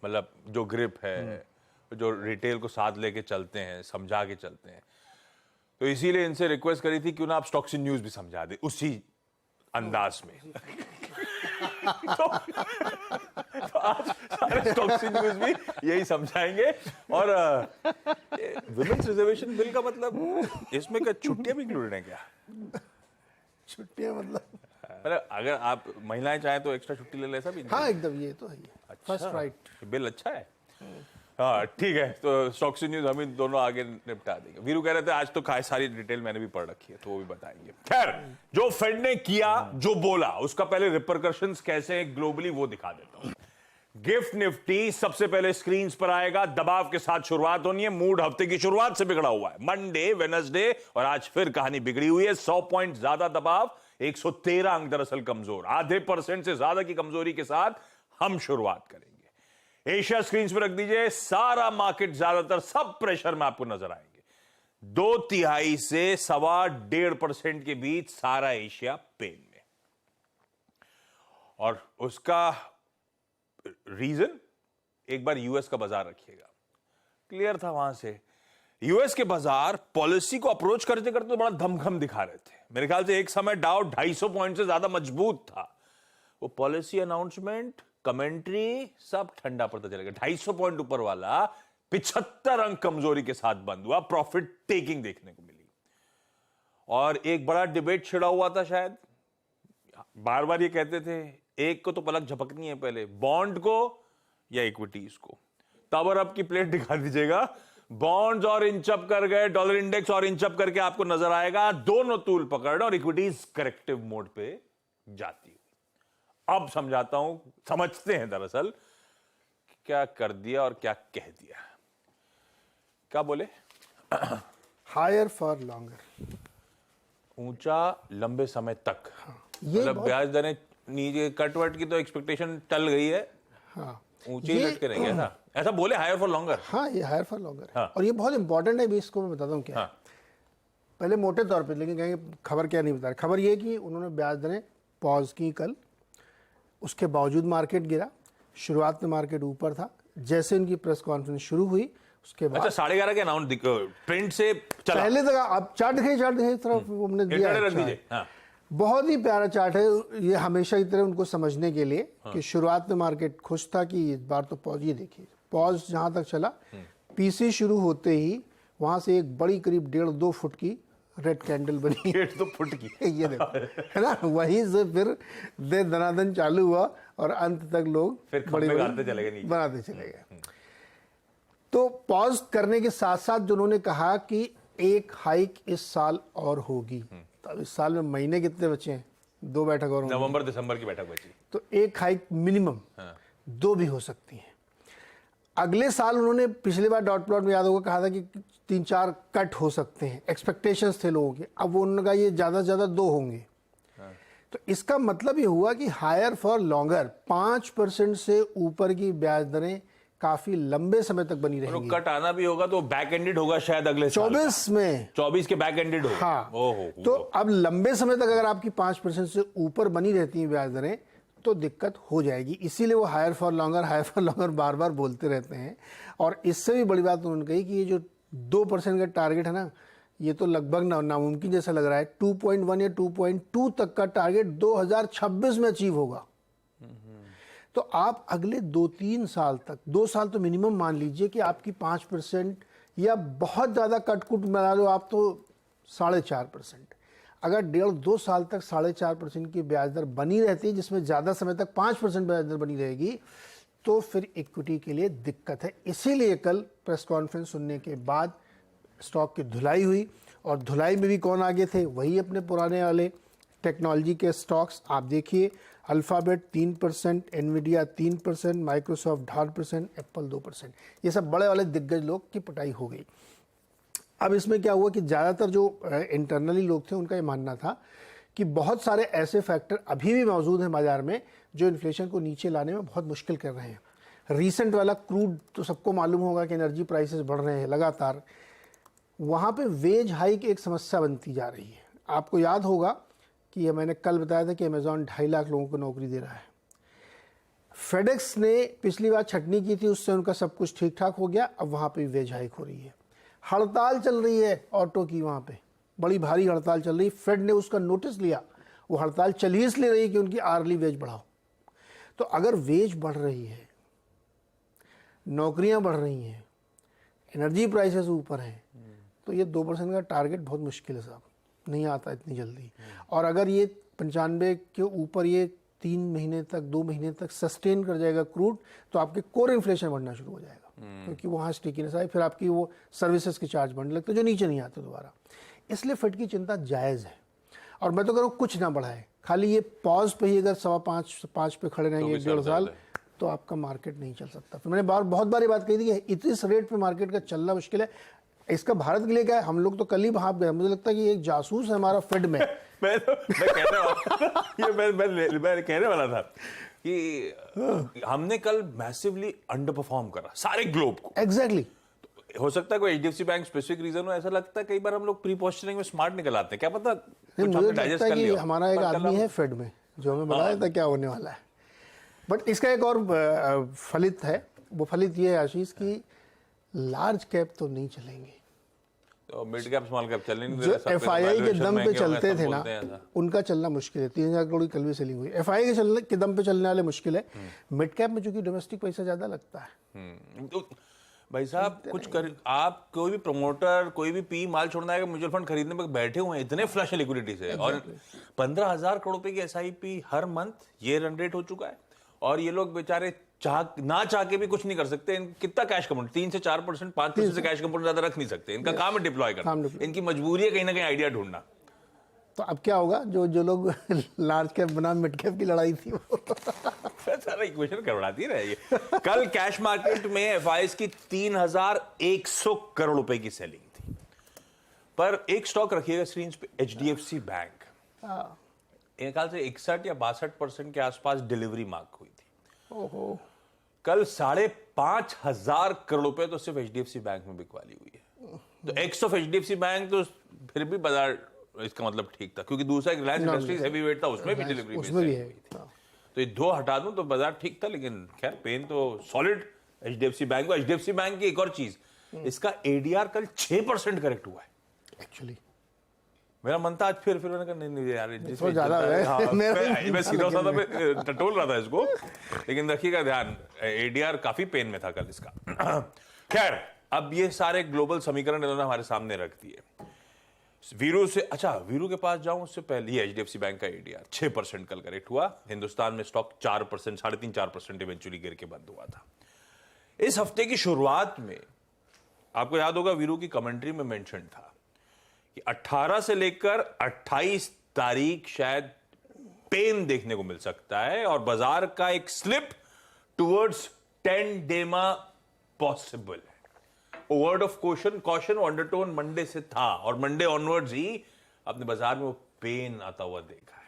मतलब जो ग्रिप है, जो रिटेल को साथ लेके चलते हैं, समझा के चलते हैं। तो इसीलिए इनसे रिक्वेस्ट करी थी क्यों ना आप स्टॉक्स इन न्यूज भी समझा दे उसी अंदाज में। तो आज सारे स्टॉक्स इन न्यूज भी यही समझाएंगे। और वुमेन्स रिजर्वेशन बिल का मतलब इसमें क्या छुट्टियां भी इंक्लूडेड हैं क्या? छुट्टियां मतलब अगर आप महिलाएं चाहें तो एक्स्ट्रा छुट्टी ले ले, ऐसा भी? हाँ एकदम, ये तो है। फर्स्ट राइट बिल अच्छा है। हाँ ठीक है, तो स्टॉक्स इन न्यूज हम ही दोनों आगे निपटा देंगे। वीरू कह रहे थे आज तो सारी डिटेल मैंने भी पढ़ रखी है तो वो भी बताएंगे। खैर, जो फेड ने किया, जो बोला, उसका पहले रिपरकशंस कैसे हैं ग्लोबली वो दिखा देता हूं। गिफ्ट निफ्टी सबसे पहले स्क्रीन पर आएगा। दबाव के साथ शुरुआत होनी है। मूड हफ्ते की शुरुआत से बिगड़ा हुआ है। मंडे, वेडनेसडे और आज फिर कहानी बिगड़ी हुई है। 100 पॉइंट ज्यादा दबाव, 113 अंक दरअसल कमजोर। आधे % से ज्यादा की कमजोरी के साथ हम शुरुआत करेंगे। एशिया स्क्रीन पर रख दीजिए। सारा मार्केट ज्यादातर सब प्रेशर में आपको नजर आएंगे। 2/3 से 1.25% के बीच सारा एशिया पेन में। और उसका रीजन, एक बार यूएस का बाजार रखिएगा, क्लियर था वहां से। यूएस के बाजार पॉलिसी को अप्रोच करते करते तो बड़ा धमखम दिखा रहे थे। मेरे ख्याल से एक समय डाउ 250 पॉइंट से ज्यादा मजबूत था। वो पॉलिसी अनाउंसमेंट, कमेंट्री सब ठंडा पड़ता चलेगा। 250 पॉइंट ऊपर वाला 75 अंक कमजोरी के साथ बंद हुआ। प्रॉफिट टेकिंग देखने को मिली। और एक बड़ा डिबेट छिड़ा हुआ था, शायद बार बार ये कहते थे एक को तो पलक झपकनी है, पहले बॉन्ड को या इक्विटीज को। टावर अप की प्लेट दिखा दीजिएगा। बॉन्ड्स और इंचअप कर गए, डॉलर इंडेक्स और इंचअप करके आपको नजर आएगा दोनों तूल पकड़ और इक्विटीज करेक्टिव मोड पे जाती हुई। अब समझाता हूं, समझते हैं दरअसल क्या कर दिया और क्या कह दिया। क्या बोले? हायर फॉर लॉन्गर, ऊंचा लंबे समय तक। ये मतलब ब्याज दरें नीचे, कटवट की तो एक्सपेक्टेशन टल गई है। हाँ, ऊंचे ही लटके रहेंगे, ऐसा बोले हायर फॉर लॉन्गर। हाँ, ये हायर फॉर लॉन्गर है। हाँ। और ये बहुत इंपॉर्टेंट है भी, इसको मैं बताता हूँ क्या है। पहले मोटे तौर पे, लेकिन कहेंगे खबर क्या नहीं बता रहे। खबर ये कि उन्होंने ब्याज दरें पॉज की कल, उसके बावजूद मार्केट गिरा। शुरुआत में मार्केट ऊपर था, जैसे उनकी प्रेस कॉन्फ्रेंस शुरू हुई उसके बाद। अच्छा, 11:30 के अनाउंस प्रिंट से चला। पहले तक आप चार्ट दिखाइए इस तरफ हमने दिया है। बहुत ही प्यारा चार्ट है ये, हमेशा की तरह उनको समझने के लिए कि शुरुआत में मार्केट खुश था कि इस बार तो पॉज। ये देखिए पॉज जहां तक चला, पीसी शुरू होते ही वहां से एक बड़ी करीब 1.5-2 फुट की रेड कैंडल बनी। 1.5-2 फुट की ये देखो, है ना। वहीं से फिर दे दनादन चालू हुआ और अंत तक लोग फिर बड़ी बनाते चले गए, बनाते चले गए। तो पॉज करने के साथ साथ जो उन्होंने कहा कि एक हाइक इस साल और होगी। तो अब इस साल में महीने कितने बचे हैं? 2 बैठक और होंगी। नवंबर दिसंबर की बैठक बची, तो एक हाइक मिनिमम 2 भी हो सकती हैं। अगले साल उन्होंने पिछली बार डॉट प्लॉट में याद होगा कहा था कि 3-4 कट हो सकते हैं, एक्सपेक्टेशंस थे लोगों के। अब उन्होंने कहा ये ज्यादा से ज्यादा 2 होंगे। तो इसका मतलब ये हुआ कि हायर फॉर लॉन्गर 5% से ऊपर की ब्याज दरें काफी लंबे समय तक बनी रहेंगी। कट आना भी होगा तो बैक एंडेड होगा शायद अगले 24 में 24 के बैक एंडेड होगा। हाँ, तो अब लंबे समय तक अगर आपकी 5% से ऊपर बनी रहती हैं ब्याज दरें तो दिक्कत हो जाएगी। इसीलिए वो हायर फॉर लॉन्गर बार बार बोलते रहते हैं। और इससे भी बड़ी बात उन्होंने कही कि ये जो 2% का टारगेट है ना, ये तो लगभग नामुमकिन जैसा लग रहा है। 2.1 या 2.2 तक का टारगेट 2026 में अचीव होगा। तो आप अगले 2-3 साल तक, 2 साल तो मिनिमम मान लीजिए कि आपकी 5% या बहुत ज़्यादा कटकुट मिला लो आप तो 4.5%। अगर 1.5-2 साल तक 4.5% की ब्याज दर बनी रहती है, जिसमें ज़्यादा समय तक 5% ब्याज दर बनी रहेगी, तो फिर इक्विटी के लिए दिक्कत है। इसीलिए कल प्रेस कॉन्फ्रेंस सुनने के बाद स्टॉक की धुलाई हुई। और धुलाई में भी कौन आगे थे? वही अपने पुराने वाले टेक्नोलॉजी के स्टॉक्स। आप देखिए अल्फाबेट 3%, एनवीडिया 3%, माइक्रोसॉफ्ट 8%, एप्पल 2%। ये सब बड़े वाले दिग्गज लोग की पिटाई हो गई। अब इसमें क्या हुआ कि ज़्यादातर जो इंटरनली लोग थे उनका ये मानना था कि बहुत सारे ऐसे फैक्टर अभी भी मौजूद हैं बाजार में जो इन्फ्लेशन को नीचे लाने में बहुत मुश्किल कर रहे हैं। रीसेंट वाला क्रूड तो सबको मालूम होगा कि एनर्जी प्राइसेस बढ़ रहे हैं लगातार। वहाँ पे वेज हाइक एक समस्या बनती जा रही है। आपको याद होगा कि मैंने कल बताया था कि अमेज़ॉन 2.5 लाख लोगों को नौकरी दे रहा है। फेडेक्स ने पिछली बार छटनी की थी, उससे उनका सब कुछ ठीक ठाक हो गया। अब वहाँ पे वेज हाइक हो रही है। हड़ताल चल रही है ऑटो की, वहाँ पे बड़ी भारी हड़ताल चल रही है। फेड ने उसका नोटिस लिया। वो हड़ताल चल ही इसलिए रही कि उनकी आर्ली वेज बढ़ाओ। तो अगर वेज बढ़ रही है, नौकरियां बढ़ रही हैं, एनर्जी प्राइसेस ऊपर हैं, तो ये 2% का टारगेट बहुत मुश्किल है साहब, नहीं आता इतनी जल्दी। और अगर ये 95 के ऊपर ये 3 महीने तक 2 महीने तक सस्टेन कर जाएगा क्रूड, तो आपके कोर इन्फ्लेशन बढ़ना शुरू हो जाएगा, क्योंकि वहाँ स्टिकीनेस आए, फिर आपकी वो सर्विसेज के चार्ज बढ़ने लगते जो नीचे नहीं आते दोबारा। इसलिए फेड की चिंता जायज़ है। और मैं तो कह रहा हूँ कुछ ना बढ़ाए, खाली ये पॉज पे ही अगर 5.25 पे खड़े रहेंगे 1.5 साल, तो आपका मार्केट नहीं चल सकता। फिर मैंने बहुत बार ये बात कही थी कि इस रेट पे मार्केट का चलना मुश्किल है। इसका भारत के लिए क्या है, हम लोग तो कल ही भाप गए। मुझे लगता है कि एक जासूस है हमारा फेड में। मैं कहने वाला था कि हमने कल मैसिवली अंडर परफॉर्म करा सारे ग्लोब को। एग्जैक्टली। हो सकता है कोई एचडीएफसी बैंक स्पेसिफिक रीजन हो, ऐसा लगता है कई बार हम लोग प्री पोस्चरिंग में स्मार्ट निकल आते हैं, क्या पता कुछ हमने डाइजेस्ट कर लिया। हमारा एक आदमी है फेड में जो हमें बताया था क्या होने वाला है। बट इसका एक और फलित है, वो फलित ये है आशीष की लार्ज कैप तो नहीं चलेंगे, तो मिड कैप स्मॉल कैप चलने नहीं दे जो रहे। एफआईआई के दम पे चलते थे ना, उनका चलना मुश्किल है। 3000 करोड़ की कल भी सेलिंग हुई। एफआईआई के दम पे चलने वाले मुश्किल है। मिड कैप में चूंकि डोमेस्टिक पैसा ज्यादा लगता है। तो भाई साहब कुछ कर, आप कोई भी प्रमोटर कोई भी पी माल छोड़ना है, म्यूचुअल फंड खरीदने में बैठे हुए हैं, इतने फ्लश है लिक्विडिटी से। और 15,000 करोड़ रुपए की एसआईपी हर मंथ ये रन रेट हो चुका है। और ये लोग बेचारे ना चाह के भी कुछ नहीं कर सकते। कितना कैश कंपोनेंट 3 से 4%, 5% से कैश कंपोनेंट ज्यादा रख नहीं सकते। इनका काम है डिप्लॉय करना, इनकी मजबूरी है कहीं ना कहीं आइडिया ढूंढना। तो अब क्या होगा, जो लोग लार्ज कैप बनाम मिड कैप की लड़ाई थी वो सारा इक्वेशन करवाती रहेगी। कल कैश मार्केट में एफआईआईज की 3,100 करोड़ रुपए की सेलिंग थी। पर एक स्टॉक रखिएगा स्क्रीन पे, एचडीएफसी बैंक। एक ख्याल से 61 या 62% के आसपास डिलीवरी मार्क हुई थी। ओहो। कल 5,500 करोड़ रुपए तो सिर्फ एचडीएफसी बैंक में बिकवाली हुई है। तो एक्स ऑफ एचडीएफसी बैंक तो फिर भी बाजार, इसका मतलब ठीक था, क्योंकि दूसरा एक रिलायंस इंडस्ट्रीज हैवी वेट था, उसमें भी डिलीवरी उसमें भी है। तो ये दो हटा दूं तो बाजार ठीक था। लेकिन खैर पेन तो सॉलिड एचडीएफसी बैंक को। एचडीएफसी बैंक की एक और चीज, इसका एडीआर कल 6% करेक्ट हुआ है एक्चुअली। मेरा मन था आज फिर मैंने कहा नहीं यार तो ज्यादा है। मैं सीधा साधा टटोल रहा था इसको, लेकिन रखिएगा ध्यान एडीआर काफी पेन में था कल इसका। खैर अब ये सारे ग्लोबल समीकरण इन्होंने हमारे सामने रख दिए। वीरू से, अच्छा वीरू के पास जाऊं उससे पहले ही एचडीएफसी बैंक का एडीआर 6% कल करेक्ट हुआ। हिंदुस्तान में स्टॉक 4%, 3.5% इवेंचुअली गिर के बंद हुआ था। इस हफ्ते की शुरुआत में आपको याद होगा वीरू की कमेंट्री में मेंशन था कि 18 से लेकर 28 तारीख शायद पेन देखने को मिल सकता है और बाजार का एक स्लिप टुवर्ड्स 10 डेमा पॉसिबल है। Word of caution undertone Monday से था और मंडे ऑनवर्ड्स ही अपने बाजार में वो पेन आता हुआ देखा है।